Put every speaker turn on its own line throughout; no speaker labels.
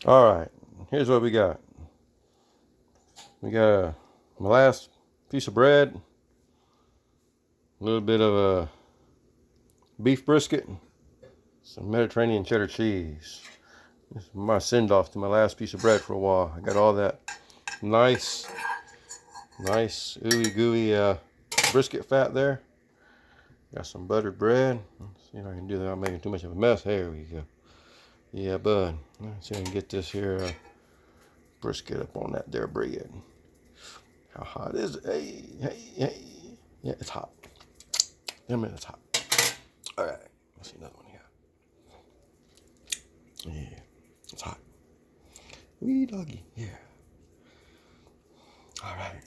All right, here's what we got. We got my last piece of bread, a little bit of a beef brisket, some Mediterranean cheddar cheese. This is my send-off to my last piece of bread for a while. I got all that nice ooey gooey brisket fat there. Got some buttered bread. Let's see if I can do that without making too much of a mess. There we go. Yeah, bud. Let's see if I can get this here brisket up on that there bread. How hot is it? Hey. Yeah, it's hot. Damn it, it's hot. All right. Let's see another one here. Yeah, it's hot. Wee doggy. Yeah. All right.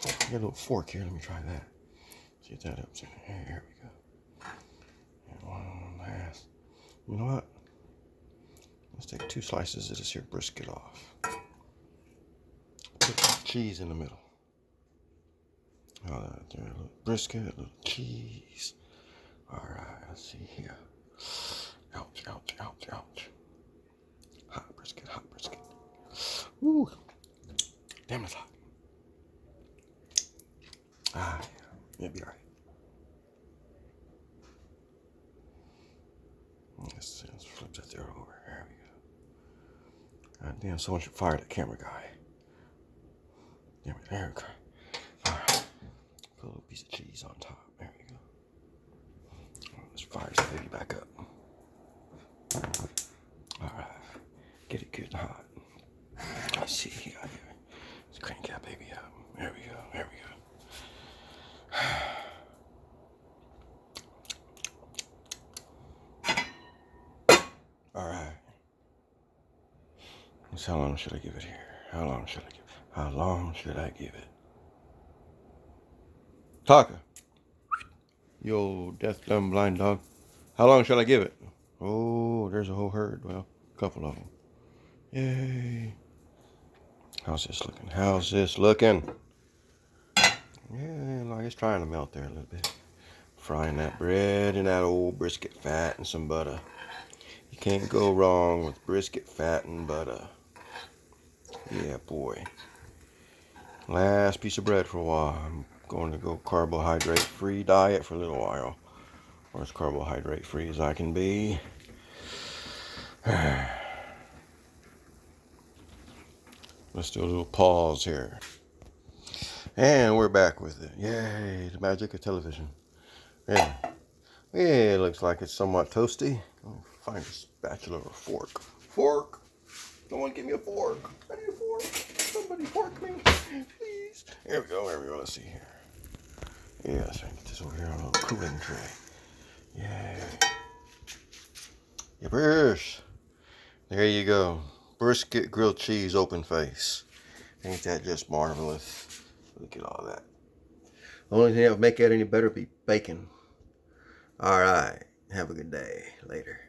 Got a little fork here. Let me try that. See if that ups in there. Here we go. And one last. You know what? Let's take 2 slices of this here brisket off. Put some cheese in the middle. All right, there, a little brisket, a little cheese. All right, let's see here. Ouch. Hot brisket. Woo. Damn, it's hot. Ah, yeah, it'll be all right. Let's flip that there over. There we go. God damn, someone should fire that camera guy. Damn it, there we go. All right, put a little piece of cheese on top. There we go. Let's fire this baby back up. All right, get it good and hot. Let's see here. Let's crank that baby up. There we go. All right. So how long should I give it here? How long should I give it? Taka. Yo, deaf, dumb, blind dog. How long should I give it? Oh, there's a whole herd. Well, a couple of them. Yay. How's this looking? Yeah, like it's trying to melt there a little bit. Frying that bread and that old brisket fat and some butter. You can't go wrong with brisket fat and butter. Yeah, boy. Last piece of bread for a while. I'm going to go carbohydrate-free diet for a little while. Or as carbohydrate-free as I can be. Let's do a little pause here. And we're back with it. Yay, the magic of television. Yeah. It looks like it's somewhat toasty. Let me find a spatula or a fork. Fork! Someone give me a fork. I need a fork. Somebody fork me, please. Here we go. Let's see here. Yeah, let's try to get this over here on a little cooling tray. Yay. Yippers. There you go. Brisket grilled cheese open face. Ain't that just marvelous? Look at all that. The only thing that would make that any better would be bacon. All right. Have a good day. Later.